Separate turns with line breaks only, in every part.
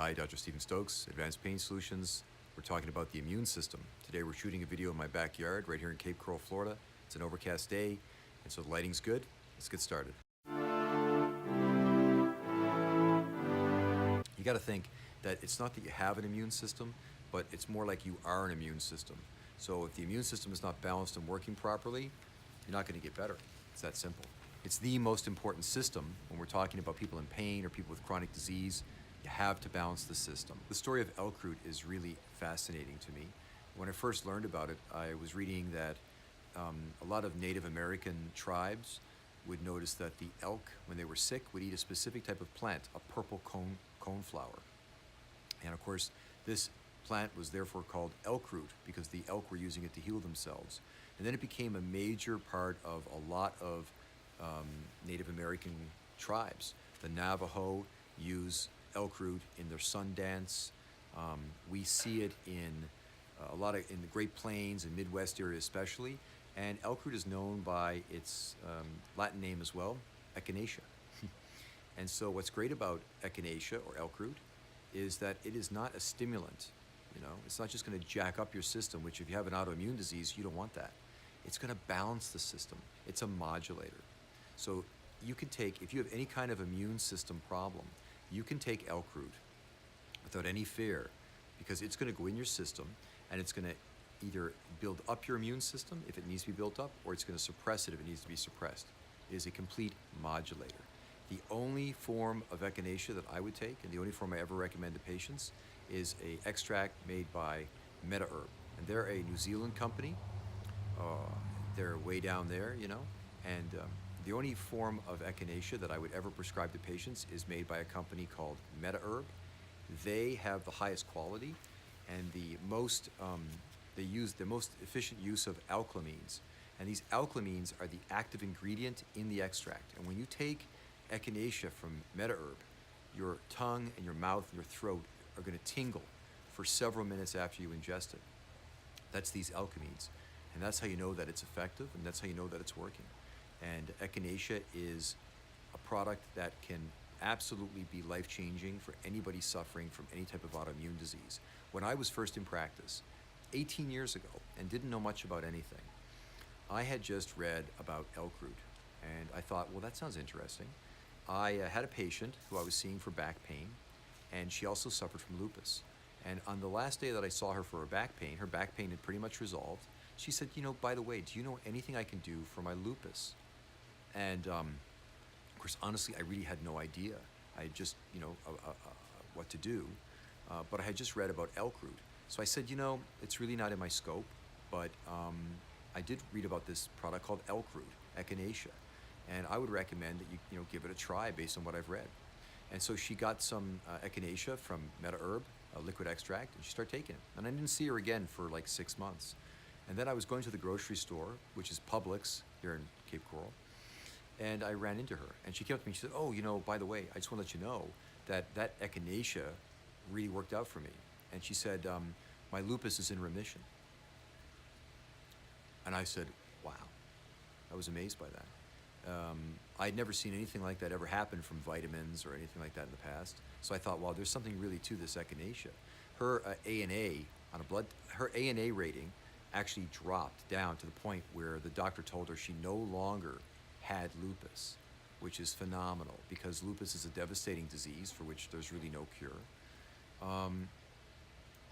Hi, Dr. Stephen Stokes, Advanced Pain Solutions. We're talking about the immune system. Today we're shooting a video in my backyard right here in Cape Coral, Florida. It's an overcast day, and so the lighting's good. Let's get started. You got to think that it's not that you have an immune system, but it's more like you are an immune system. So if the immune system is not balanced and working properly, you're not going to get better. It's that simple. It's the most important system when we're talking about people in pain or people with chronic disease. You have to balance the system. The story of elk root is really fascinating to me. When I first learned about it, I was reading that a lot of Native American tribes would notice that the elk, when they were sick, would eat a specific type of plant, a purple coneflower. And of course, this plant was therefore called elk root because the elk were using it to heal themselves. And then it became a major part of a lot of Native American tribes. The Navajo use elk root in their sun dance. We see it in in the Great Plains and Midwest area especially. And elk root is known by its Latin name as well, echinacea. And so what's great about echinacea or elk root is that it is not a stimulant. You know, it's not just going to jack up your system, which if you have an autoimmune disease, you don't want that. It's going to balance the system. It's a modulator. So you can take, if you have any kind of immune system problem, you can take elk root without any fear because it's going to go in your system and it's going to either build up your immune system if it needs to be built up, or it's going to suppress it if it needs to be suppressed. It is a complete modulator. The only form of echinacea that I would take, and the only form I ever recommend to patients, is an extract made by MetaHerb. And they're a New Zealand company. They're way down there, you know, and the only form of echinacea that I would ever prescribe to patients is made by a company called MetaHerb. They have the highest quality and the most, they use the most efficient use of alkylamines. And these alkylamines are the active ingredient in the extract. And when you take echinacea from MetaHerb, your tongue and your mouth and your throat are going to tingle for several minutes after you ingest it. That's these alkylamines. And that's how you know that it's effective, and that's how you know that it's working. And echinacea is a product that can absolutely be life-changing for anybody suffering from any type of autoimmune disease. When I was first in practice, 18 years ago, and didn't know much about anything, I had just read about elk root, and I thought, well, that sounds interesting. I had a patient who I was seeing for back pain, and she also suffered from lupus. And on the last day that I saw her for her back pain had pretty much resolved. She said, you know, by the way, do you know anything I can do for my lupus? And of course, honestly, I really had no idea. I just, you know, what to do. But I had just read about elk root. So I said, you know, it's really not in my scope, but I did read about this product called elk root, echinacea. And I would recommend that you know, give it a try based on what I've read. And so she got some echinacea from MetaHerb, a liquid extract, and she started taking it. And I didn't see her again for like 6 months. And then I was going to the grocery store, which is Publix here in Cape Coral, and I ran into her. And she came up to me and she said, oh, you know, by the way, I just want to let you know that that echinacea really worked out for me. And she said, my lupus is in remission. And I said, wow. I was amazed by that. I'd never seen anything like that ever happen from vitamins or anything like that in the past. So I thought, well, there's something really to this echinacea. Her ANA on her ANA rating actually dropped down to the point where the doctor told her she no longer had lupus, which is phenomenal because lupus is a devastating disease for which there's really no cure.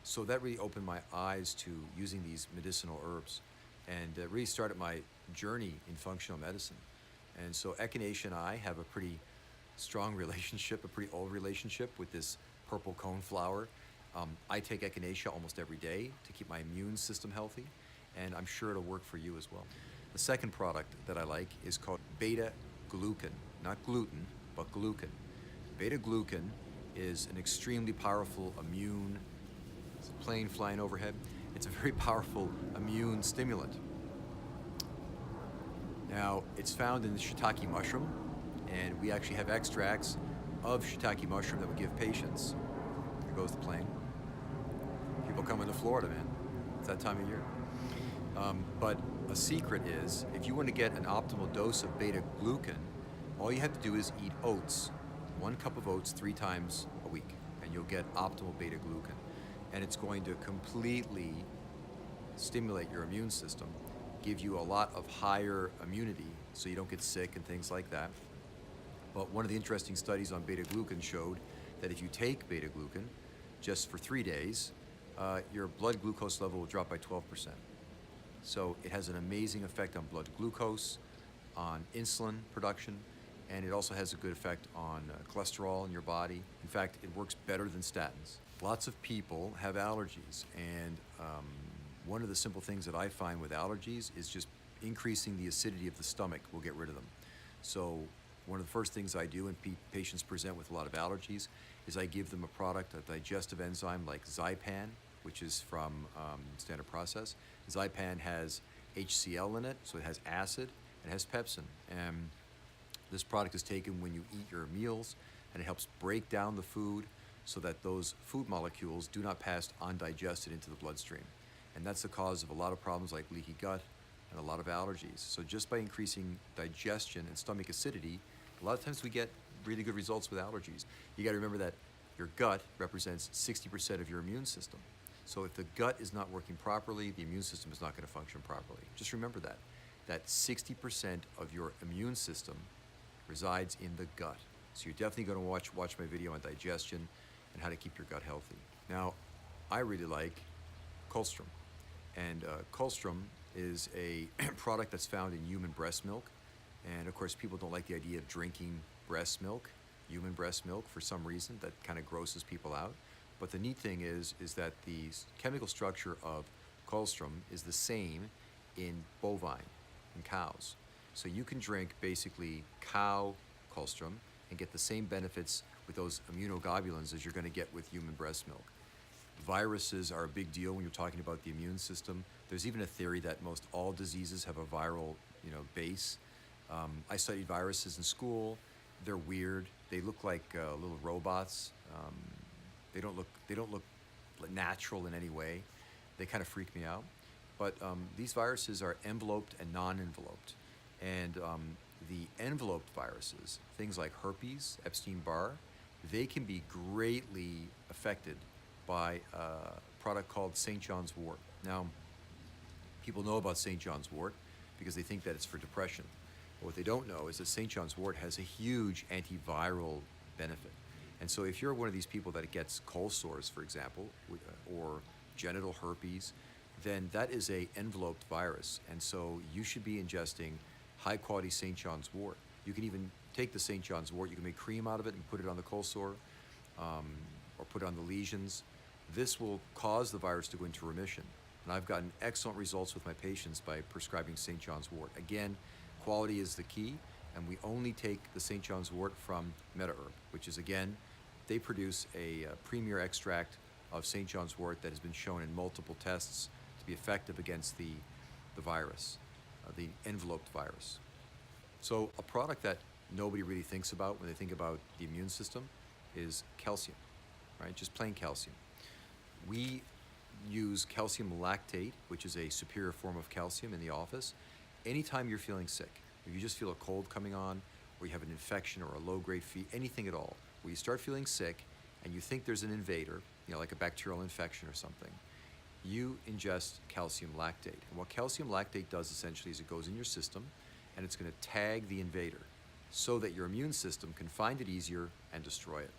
So that really opened my eyes to using these medicinal herbs, and really started my journey in functional medicine. And so echinacea and I have a pretty strong relationship, a pretty old relationship with this purple coneflower. I take echinacea almost every day to keep my immune system healthy, and I'm sure it'll work for you as well. The second product that I like is called beta-glucan, not gluten, but glucan. Beta-glucan is an extremely powerful immune, it's a plane flying overhead, it's a very powerful immune stimulant. Now, it's found in the Shiitake mushroom, and we actually have extracts of Shiitake mushroom that we give patients. There goes the plane. People coming to Florida, man. It's that time of year. But a secret is, if you want to get an optimal dose of beta-glucan, all you have to do is eat oats, 1 cup of oats 3 times a week. And and you'll get optimal beta-glucan. And it's going to completely stimulate your immune system, give you a lot of higher immunity so you don't get sick and things like that. But one of the interesting studies on beta-glucan showed that if you take beta-glucan just for 3 days, your blood glucose level will drop by 12%. So it has an amazing effect on blood glucose, on insulin production, and it also has a good effect on cholesterol in your body. In fact, it works better than statins. Lots of people have allergies, and one of the simple things that I find with allergies is just increasing the acidity of the stomach will get rid of them. So one of the first things I do when patients present with a lot of allergies is I give them a product, a digestive enzyme like ZYPAN, which is from Standard Process. ZYPAN has HCl in it, so it has acid, and it has pepsin. And this product is taken when you eat your meals, and it helps break down the food so that those food molecules do not pass undigested into the bloodstream. And that's the cause of a lot of problems like leaky gut and a lot of allergies. So just by increasing digestion and stomach acidity, a lot of times we get really good results with allergies. You gotta remember that your gut represents 60% of your immune system. So if the gut is not working properly, the immune system is not gonna function properly. Just remember that 60% of your immune system resides in the gut. So you're definitely gonna watch my video on digestion and how to keep your gut healthy. Now, I really like colostrum. And colostrum is a product that's found in human breast milk. And of course, people don't like the idea of drinking breast milk, human breast milk, for some reason. That kind of grosses people out. But the neat thing is that the chemical structure of colostrum is the same in bovine, in cows. So you can drink basically cow colostrum and get the same benefits with those immunoglobulins as you're going to get with human breast milk. Viruses are a big deal when you're talking about the immune system. There's even a theory that most all diseases have a viral, base. I studied viruses in school. They're weird. They look like little robots. They don't look natural in any way. They kind of freak me out. But these viruses are enveloped and non-enveloped. And the enveloped viruses, things like herpes, Epstein-Barr, they can be greatly affected by a product called St. John's wort. Now, people know about St. John's wort because they think that it's for depression. But what they don't know is that St. John's wort has a huge antiviral benefit. And so if you're one of these people that gets cold sores, for example, or genital herpes, then that is a enveloped virus. And so you should be ingesting high quality St. John's wort. You can even take the St. John's wort, you can make cream out of it and put it on the cold sore, or put it on the lesions. This will cause the virus to go into remission. And I've gotten excellent results with my patients by prescribing St. John's wort. Again, quality is the key, and we only take the St. John's wort from MetaHerb, which is, again, they produce a premier extract of St. John's wort that has been shown in multiple tests to be effective against the virus, the enveloped virus. So a product that nobody really thinks about when they think about the immune system is calcium, right? Just plain calcium. We use calcium lactate, which is a superior form of calcium in the office, anytime you're feeling sick. If you just feel a cold coming on, or you have an infection or a low-grade fever, anything at all, where you start feeling sick and you think there's an invader, like a bacterial infection or something, you ingest calcium lactate. And what calcium lactate does essentially is it goes in your system and it's going to tag the invader so that your immune system can find it easier and destroy it.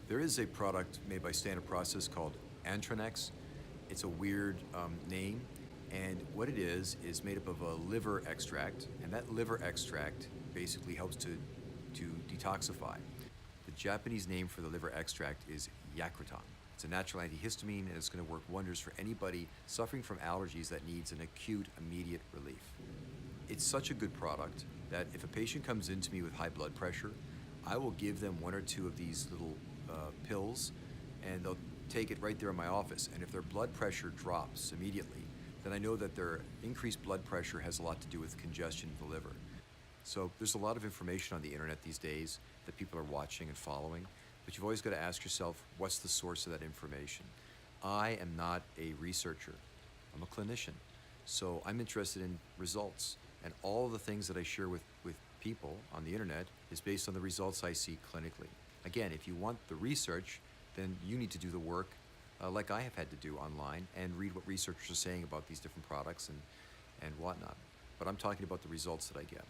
There is a product made by Standard Process called ANTRONEX. It's a weird name, and what it is made up of a liver extract, and that liver extract basically helps to detoxify. The Japanese name for the liver extract is yakutan. It's a natural antihistamine, and it's going to work wonders for anybody suffering from allergies that needs an acute, immediate relief. It's such a good product that if a patient comes into me with high blood pressure, I will give them 1 or 2 of these little pills, and they'll take it right there in my office. And if their blood pressure drops immediately, then I know that their increased blood pressure has a lot to do with congestion in the liver. So there's a lot of information on the internet these days that people are watching and following, but you've always got to ask yourself, what's the source of that information? I am not a researcher. I'm a clinician. So I'm interested in results. And all the things that I share with people on the internet is based on the results I see clinically. Again, if you want the research, then you need to do the work like I have had to do online and read what researchers are saying about these different products and whatnot. But I'm talking about the results that I get.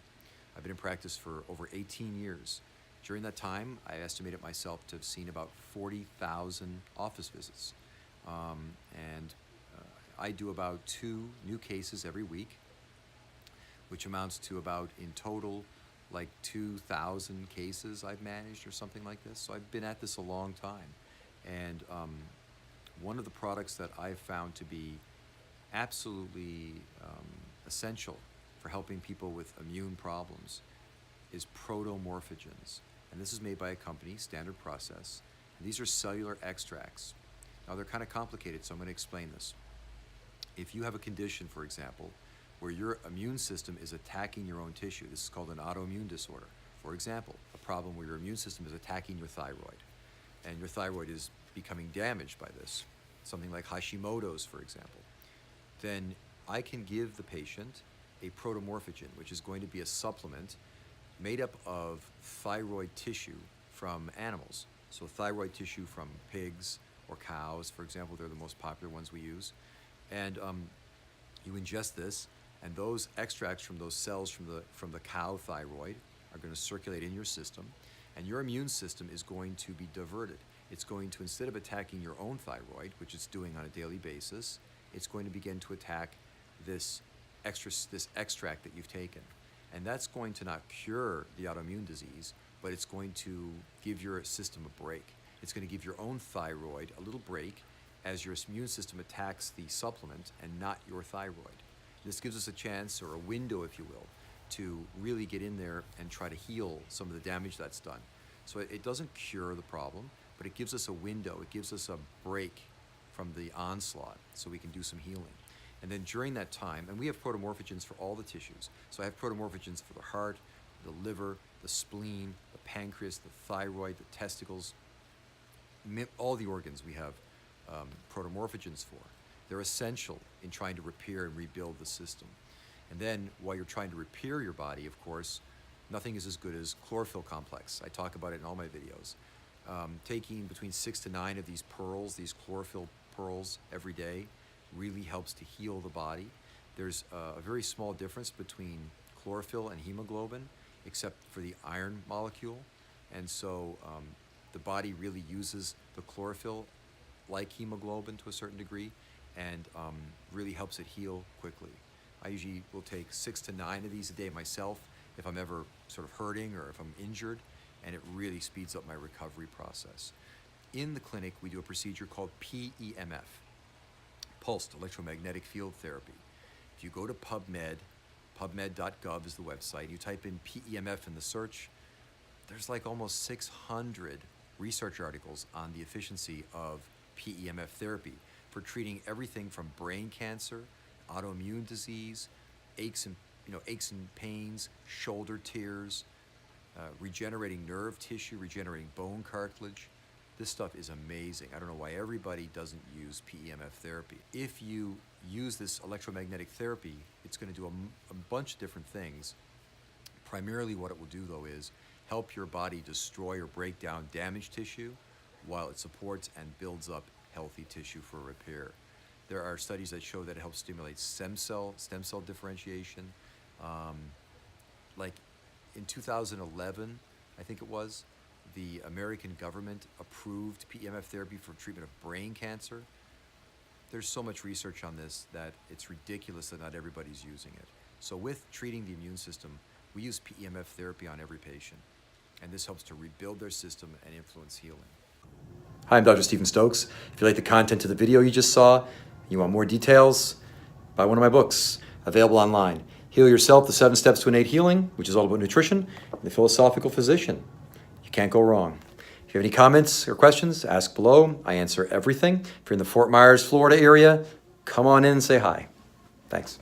I've been in practice for over 18 years. During that time, I estimated myself to have seen about 40,000 office visits. I do about 2 new cases every week, which amounts to about, in total, like 2,000 cases I've managed or something like this. So I've been at this a long time. And one of the products that I've found to be absolutely essential for helping people with immune problems is protomorphogens. And this is made by a company, Standard Process. And these are cellular extracts. Now they're kind of complicated, so I'm going to explain this. If you have a condition, for example, where your immune system is attacking your own tissue, this is called an autoimmune disorder. For example, a problem where your immune system is attacking your thyroid, and your thyroid is becoming damaged by this, something like Hashimoto's, for example, then I can give the patient a protomorphogen, which is going to be a supplement made up of thyroid tissue from animals. So thyroid tissue from pigs or cows, for example, they're the most popular ones we use. And you ingest this, and those extracts from those cells from the cow thyroid are going to circulate in your system, and your immune system is going to be diverted. It's going to, instead of attacking your own thyroid, which it's doing on a daily basis, it's going to begin to attack this extract that you've taken. And that's going to not cure the autoimmune disease, but it's going to give your system a break. It's going to give your own thyroid a little break as your immune system attacks the supplement and not your thyroid. This gives us a chance, or a window, if you will, to really get in there and try to heal some of the damage that's done. So it doesn't cure the problem, but it gives us a window. It gives us a break from the onslaught so we can do some healing. And then during that time, and we have protomorphogens for all the tissues. So I have protomorphogens for the heart, the liver, the spleen, the pancreas, the thyroid, the testicles, all the organs we have protomorphogens for. They're essential in trying to repair and rebuild the system. And then while you're trying to repair your body, of course, nothing is as good as chlorophyll complex. I talk about it in all my videos. Taking between 6 to 9 of these pearls, these chlorophyll pearls every day, really helps to heal the body. There's a very small difference between chlorophyll and hemoglobin, except for the iron molecule. And so the body really uses the chlorophyll like hemoglobin to a certain degree, and really helps it heal quickly. I usually will take 6 to 9 of these a day myself if I'm ever sort of hurting or if I'm injured, and it really speeds up my recovery process. In the clinic, we do a procedure called PEMF, Pulsed Electromagnetic Field Therapy. If you go to PubMed, pubmed.gov is the website, you type in PEMF in the search, there's like almost 600 research articles on the efficiency of PEMF therapy for treating everything from brain cancer, autoimmune disease, aches and pains, shoulder tears, regenerating nerve tissue, regenerating bone cartilage. This stuff is amazing. I don't know why everybody doesn't use PEMF therapy. If you use this electromagnetic therapy, it's going to do a bunch of different things. Primarily what it will do, though, is help your body destroy or break down damaged tissue while it supports and builds up healthy tissue for repair. There are studies that show that it helps stimulate stem cell differentiation. Like in 2011, I think it was, the American government approved PEMF therapy for treatment of brain cancer. There's so much research on this that it's ridiculous that not everybody's using it. So with treating the immune system, we use PEMF therapy on every patient, and this helps to rebuild their system and influence healing. Hi, I'm Dr. Stephen Stokes. If you like the content of the video you just saw, you want more details, buy one of my books, available online. Heal Yourself, The 7 Steps to Innate Healing, which is all about nutrition, and The Philosophical Physician. You can't go wrong. If you have any comments or questions, ask below. I answer everything. If you're in the Fort Myers, Florida area, come on in and say hi. Thanks.